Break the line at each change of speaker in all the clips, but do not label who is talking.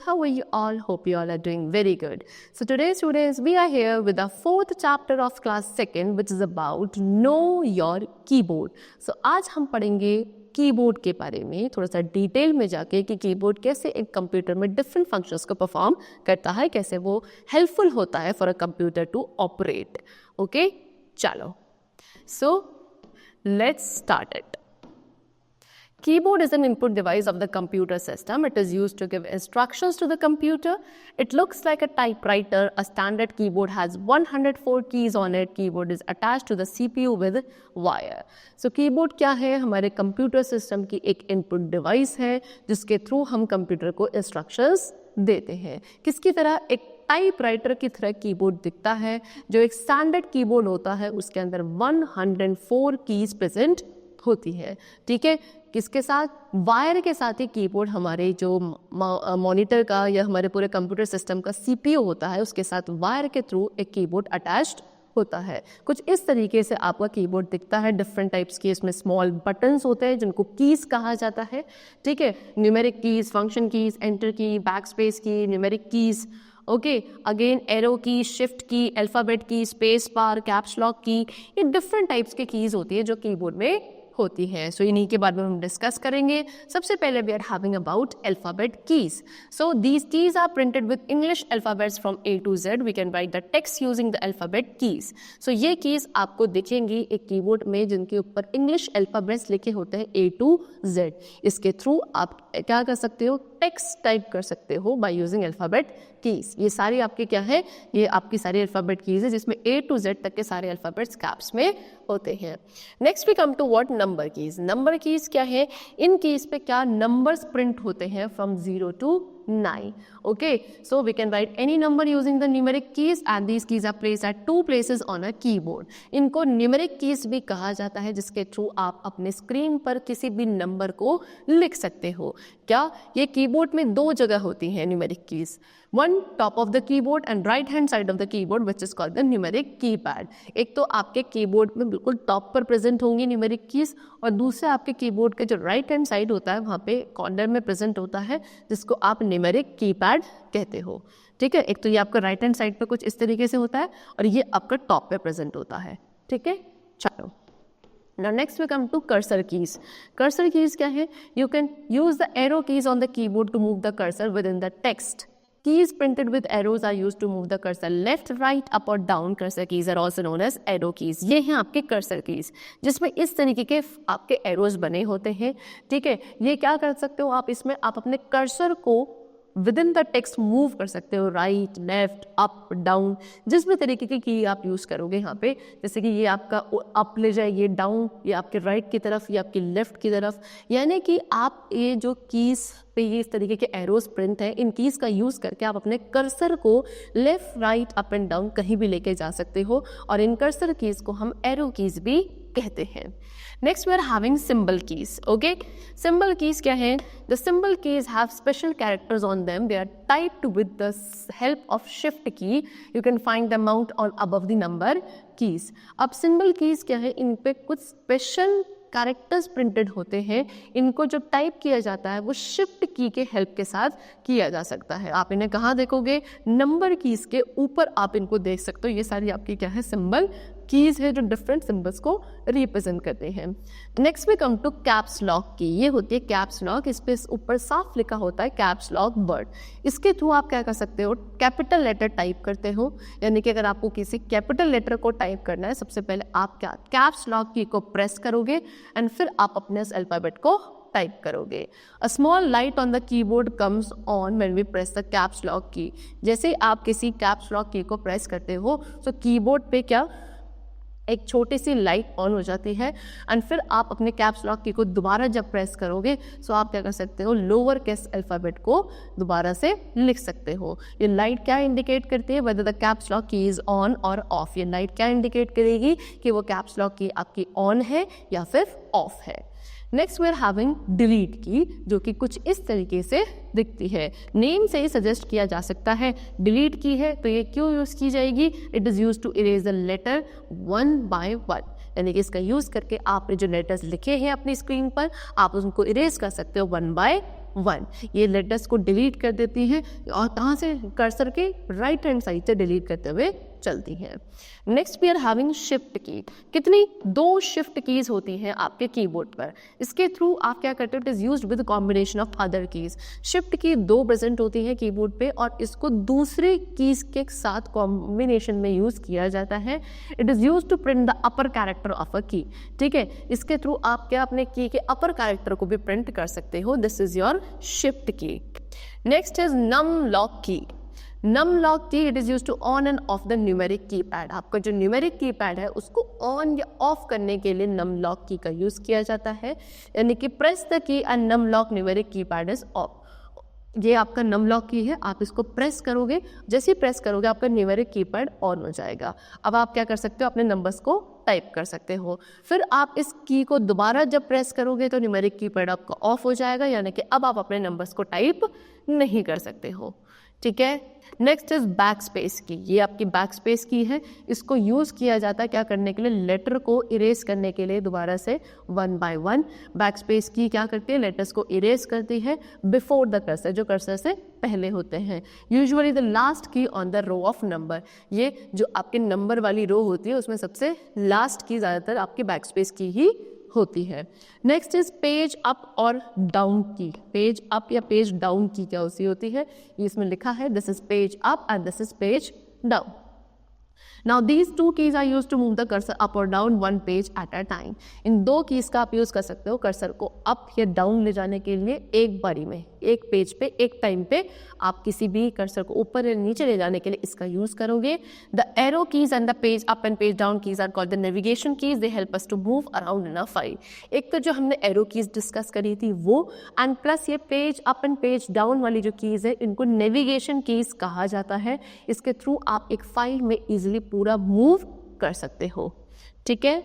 how are you all? Hope you all are doing very good. So today students, we are here with the fourth chapter of class 2nd, which is about know your keyboard. So आज हम पढ़ेंगे keyboard के बारे में थोड़ा सा detail में जाके कि कीबोर्ड कैसे एक कंप्यूटर में डिफरेंट फंक्शंस को परफॉर्म करता है, कैसे वो हेल्पफुल होता है for a computer to operate. Okay, चलो. So let's start it. Keyboard is an input device of the computer system. It is used to give instructions to the computer. It looks like a typewriter. A standard keyboard has 104 keys on it. Keyboard is attached to the CPU with wire. So keyboard क्या है? हमारे computer system की एक input device है जिसके through हम computer को instructions देते हैं. किसकी तरह? एक टाइपराइटर की तरह कीबोर्ड दिखता है. जो एक स्टैंडर्ड कीबोर्ड होता है उसके अंदर 104 कीज प्रेजेंट होती है. ठीक है, किसके साथ? वायर के साथ ही कीबोर्ड हमारे जो मॉनिटर का या हमारे पूरे कंप्यूटर सिस्टम का सीपीयू होता है उसके साथ वायर के थ्रू एक कीबोर्ड अटैच्ड होता है. कुछ इस तरीके से आपका कीबोर्ड दिखता है. डिफरेंट टाइप्स की इसमें स्मॉल बटन्स होते हैं जिनको कीज कहा जाता है. ठीक है, numeric keys, function keys, enter की, बैक स्पेस की, numeric keys. Okay, again arrow की, शिफ्ट की, अल्फाबेट की, space bar, caps lock key, ये डिफरेंट टाइप्स की कीज होती है जो कीबोर्ड में होती है. सो इन्हीं के बारे में हम डिस्कस करेंगे. सबसे पहले we are having about alphabet keys. So these keys are printed with English alphabets from A to Z. We can write the text using the alphabet keys. So ये कीज आपको दिखेंगी एक कीबोर्ड में जिनके ऊपर इंग्लिश अल्फाबेट्स लिखे होते हैं ए टू जेड. इसके थ्रू आप क्या कर सकते हो? टेक्स्ट टाइप कर सकते हो बाय यूजिंग अल्फाबेट कीज. ये सारी आपके क्या है? ये आपकी सारी अल्फाबेट कीज है जिसमें ए टू जेड तक के सारे अल्फाबेट्स कैप्स में होते हैं. Next we come to what? Number keys. Number keys क्या है? इन कीज पे क्या नंबर्स प्रिंट होते हैं from 0 to 9. Okay, so we can write any number using the numeric keys and these keys are placed at 2 places on a keyboard. इनको numeric keys भी कहा जाता है जिसके थ्रू आप अपने स्क्रीन पर किसी भी नंबर को लिख सकते हो. क्या? ये कीबोर्ड में 2 जगह होती हैं numeric keys. One top of the keyboard and right hand side of the keyboard which is called the numeric keypad. एक तो आपके कीबोर्ड में बिल्कुल टॉप पर प्रेजेंट होंगी न्यूमेरिक कीज और दूसरे आपके कीबोर्ड के जो राइट हैंड साइड होता है वहाँ पे कॉर्नर में प्रेजेंट होता है जिसको आप न्यूमेरिक कीपैड कहते हो. ठीक है, एक तो ये आपका राइट हैंड साइड पे कुछ इस तरीके से होता है और ये आपका टॉप पे प्रेजेंट होता है. ठीक है, चलो. Now next we come to cursor keys. Cursor keys क्या है? You can use the arrow keys on the keyboard to move the cursor within the text. Keys printed with arrows are used to move the cursor left, right, up or down. Cursor keys are also known as arrow keys. ये हैं आपके cursor keys जिसमें इस तरीके के आपके arrows बने होते हैं. ठीक है, ये क्या कर सकते हो आप? इसमें आप अपने cursor को विदिन द टेक्स्ट मूव कर सकते हो, राइट, लेफ्ट, अप, डाउन, जिस भी तरीके की की आप यूज़ करोगे यहाँ पे. जैसे कि ये आपका अप ले जाए, ये डाउन, ये आपके राइट की तरफ, ये आपकी लेफ्ट की तरफ. यानी कि आप ये जो कीज़ पे ये इस तरीके के एरोज प्रिंट है, इन कीज़ का यूज़ करके आप अपने कर्सर को left, right, up and down कहीं भी लेके जा सकते हो और इन कर्सर कीज़ को हम एरो कीज़ भी कहते हैं. Next we are having symbol keys. Okay, symbol keys क्या हैं? The symbol keys have special characters on them. They are typed with the help of shift key. You can find them out on above the number keys. अब symbol keys क्या है? इन पे कुछ special characters printed होते हैं. इनको जब type किया जाता है वो शिफ्ट की के हेल्प के साथ किया जा सकता है. आप इन्हें कहाँ देखोगे? नंबर कीज के ऊपर आप इनको देख सकते हो. ये सारी आपकी क्या है? सिंबल कीज है जो डिफरेंट सिंबल्स को रिप्रेजेंट करते हैं. Next we come to caps lock key. ये होती है कैप्स लॉक. इस पे ऊपर साफ लिखा होता है कैप्स लॉक वर्ड. इसके थ्रू आप क्या कर सकते हो? कैपिटल लेटर टाइप करते हो. यानी कि अगर आपको किसी कैपिटल लेटर को टाइप करना है, सबसे पहले आप क्या कैप्स लॉक की को प्रेस करोगे एंड फिर आप अपने इस अल्फाबेट को टाइप करोगे. A small light on the keyboard comes on when we press the caps lock key. जैसे आप किसी कैप्स लॉक की को प्रेस करते हो तो कीबोर्ड पे क्या एक छोटी सी लाइट ऑन हो जाती है एंड फिर आप अपने कैप्स लॉक की को दोबारा जब प्रेस करोगे सो आप क्या कर सकते हो? लोअर केस अल्फाबेट को दोबारा से लिख सकते हो. ये लाइट क्या इंडिकेट करती है? Whether the caps lock key is on और ऑफ. ये लाइट क्या इंडिकेट करेगी कि वो कैप्स लॉक की आपकी ऑन है या फिर ऑफ है. Next we are having delete key, जो कि कुछ इस तरीके से दिखती है. नेम से ही सजेस्ट किया जा सकता है डिलीट की है तो ये क्यों यूज़ की जाएगी? It is use to erase the letter 1 by 1. यानी कि इसका यूज़ करके आपने जो लेटर्स लिखे हैं अपनी स्क्रीन पर आप उनको इरेज कर सकते हो 1 by 1। ये लेटर्स को डिलीट कर देती हैं और कहाँ से, कर्सर के राइट हैंड साइड से डिलीट करते हुए चलती हैं। Next we are having shift key. कितनी, 2 शिफ्ट कीज होती हैं आपके कीबोर्ड पर। इसके थ्रू आप क्या करते हो, it is used with combination of other keys. Shift की 2 प्रेजेंट होती है कीबोर्ड पे और इसको दूसरे कीज के साथ कॉम्बिनेशन में यूज किया जाता है। It is used to print the upper character of a key. ठीक है, इसके थ्रू आप क्या अपने की के अपर कैरेक्टर को भी प्रिंट कर सकते हो। This is your shift key. Next is num lock key. Num lock key, it is use to on and off the numeric keypad. आपका जो न्यूमेरिक कीपैड है उसको ऑन या ऑफ करने के लिए नम लॉक की का यूज किया जाता है। यानी कि press the key and num lock numeric keypad is off. ये आपका नम लॉक की है, आप इसको प्रेस करोगे, जैसे ही प्रेस करोगे आपका न्यूमेरिक कीपैड ऑन हो जाएगा। अब आप क्या कर सकते हो, अपने नंबर्स को टाइप कर सकते हो। फिर आप इस की को दोबारा जब प्रेस करोगे तो न्यूमेरिक कीपैड आपका ऑफ हो जाएगा, यानी कि अब आप अपने नंबर्स को टाइप नहीं कर सकते हो। ठीक है। नेक्स्ट इज बैक स्पेस की। ये आपकी बैक स्पेस की है, इसको यूज किया जाता है क्या करने के लिए, लेटर को इरेज करने के लिए दोबारा से 1 by 1। बैक स्पेस की क्या करती है, लेटर्स को इरेज करती है बिफोर द कर्सर, जो कर्सर से पहले होते हैं। Usually the last key on the row of number. ये जो आपके नंबर वाली रो होती है उसमें सबसे लास्ट की ज़्यादातर आपकी बैक स्पेस की ही होती है। नेक्स्ट इज पेज अप और डाउन की। पेज अप या पेज डाउन की क्या होती है, ये इसमें लिखा है, this is page up and this is page down. Now these 2 keys are used to move the cursor up or down 1 page at a time. In 2 keys का आप यूज कर सकते हो कर्सर को अप या डाउन ले जाने के लिए एक बारी में, एक पेज पे, एक टाइम पे। आप किसी भी कर्सर को ऊपर या नीचे ले जाने के लिए इसका यूज करोगे। The arrow keys and the page up and page down keys are called the navigation keys. They help us to move around in a file. एक तो जो हमने एरो कीज डिस्कस करी थी वो, एंड प्लस ये page up and page down वाली जो कीज है इनको नेविगेशन कीज कहा जाता है। इसके थ्रू आप एक फाइल में इजिली पूरा मूव कर सकते हो। ठीक है,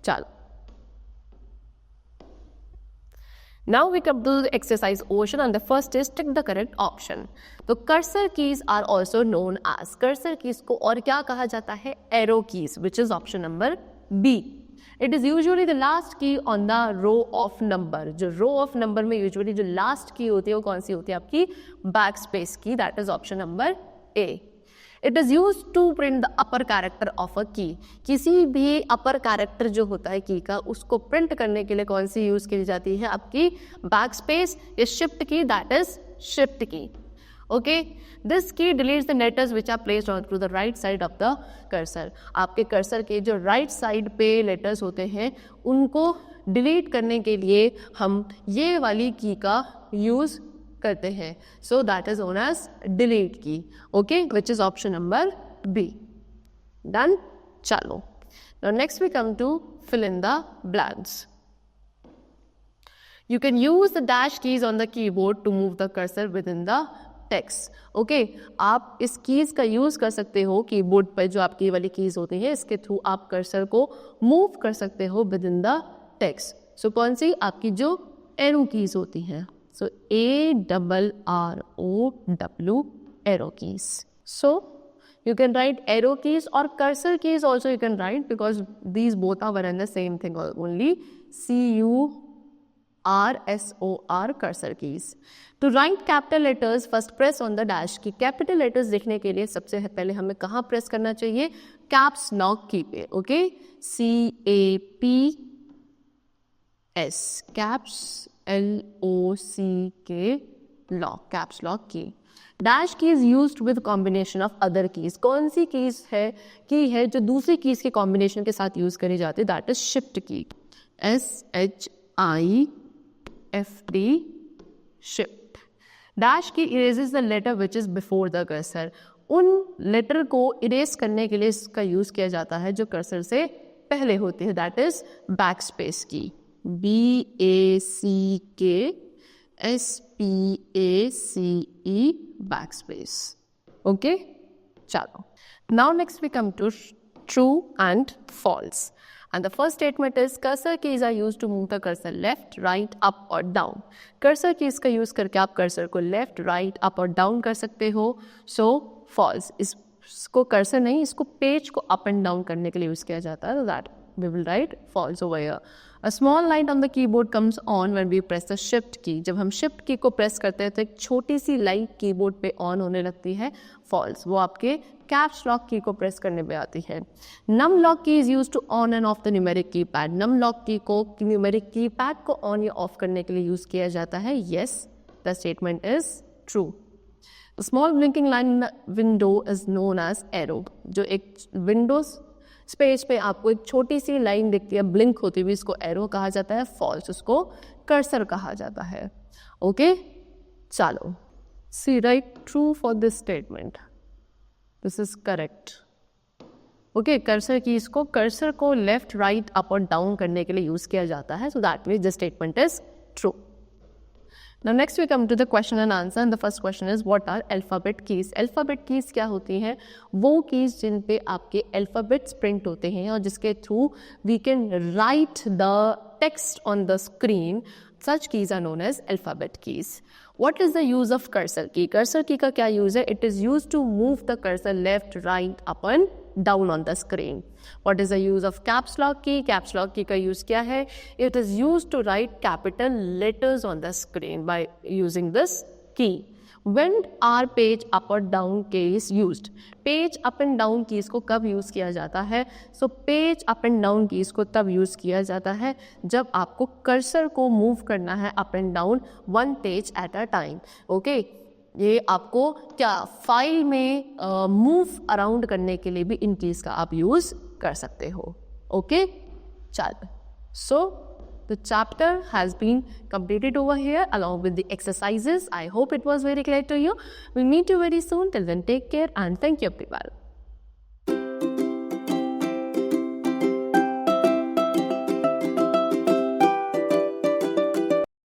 चलो now we come to the exercise ocean and the first is tick the correct option. तो cursor keys are also known as, cursor keys को और क्या कहा जाता है, arrow keys, which is option number B. It is usually the last key on the row of number. जो row of number में usually जो last key होती है वो कौन सी होती है आपकी, backspace key, that is option number A. It is used to print the upper character of a key. किसी भी upper character जो होता है की का उसको print करने के लिए कौन सी यूज की जाती है आपकी backspace या shift key, that is shift key. Okay, this key deletes the letters which are placed on to the right side of the cursor. आपके cursor के जो right side पे letters होते हैं उनको delete करने के लिए हम ये वाली की का यूज करते हैं। So that is known as delete key. Okay, which is option number B. Done, चलो now next we come to fill in the blanks. You can use the dash keys on the keyboard to move the cursor within the text. Okay, आप इस keys का use कर सकते हो keyboard पर, जो आपकी वाली कीज होती है इसके थ्रू आप कर्सर को मूव कर सकते हो within the text. So कौन सी, आपकी जो एरो कीज होती हैं, so ARROW arrow keys. So you can write arrow keys or cursor keys also you can write, because these both are one and the same thing only. CURSOR cursor keys. To write capital letters first press on the dash key. capital letters लिखने के लिए सबसे पहले हमें कहाँ press करना चाहिए, caps lock key पे। Okay, CAPS, caps LOCK, lock, caps lock key. Dash key is used with combination of other keys. कौन सी कीज है, की है जो दूसरी कीज के कॉम्बिनेशन के साथ यूज करी जाती है, that is shift key, SHIFT, shift. Dash key erases the letter which is before the cursor. उन लेटर को इरेज करने के लिए इसका यूज किया जाता है जो कर्सर से पहले होती है, दैट इज बैक स्पेस की, BACKSPACE, backspace. Okay, chalo. Now next we come to true and false. And the first statement is cursor keys are used to move the cursor left, right, up or down. Cursor keys का use करके आप cursor को left, right, up और down कर सकते हो. So false. इसको cursor नहीं, इसको पेज को up and down करने के लिए यूज किया जाता है, that we will write false over here. A small light on the keyboard comes on when we press the shift key. जब हम shift key को press करते हैं तो एक छोटी सी लाइट कीबोर्ड पे ऑन होने लगती है, false. वो आपके कैप्स लॉक की को प्रेस करने पे आती है. Num lock key is use to on and off the numeric keypad. Num lock key को न्यूमेरिक कीपैड को ऑन या ऑफ करने के लिए यूज किया जाता है. Yes, the statement is true. The small blinking line in the window is known as arrow. जो एक विंडोज स्पेस पे आपको एक छोटी सी लाइन दिखती है ब्लिंक होती हुई, इसको एरो कहा जाता है. फॉल्स, उसको कर्सर कहा जाता है. ओके, चलो see right true for this statement. This is correct. Okay, cursor key इसको कर्सर को लेफ्ट राइट अप और डाउन करने के लिए यूज किया जाता है. So that means the statement is true. Now next we come to the question and answer, and the first question is what are alphabet keys? Alphabet keys क्या होती हैं? वो keys जिन पे आपके alphabets print होते हैं और जिसके through we can write the text on the screen. Such keys are known as alphabet keys. What is the use of cursor key? Cursor key का क्या use है? It is used to move the cursor left, right, up and down on the screen. What is the use of caps lock key? Caps lock key का use क्या है? It is used to write capital letters on the screen by using this key. When are page up or down keys used? Page up and down keys को कब use किया जाता है? So page up and down keys को तब use किया जाता है जब आपको cursor को move करना है up and down one page at a time. Okay? ये आपको क्या फाइल में मूव अराउंड करने के लिए भी इन कीज का आप यूज कर सकते हो. ओके, चल. So the chapter has been completed over here along with the exercises. I hope it was very clear to you. We'll meet you very soon. Till then, take care and thank you everyone.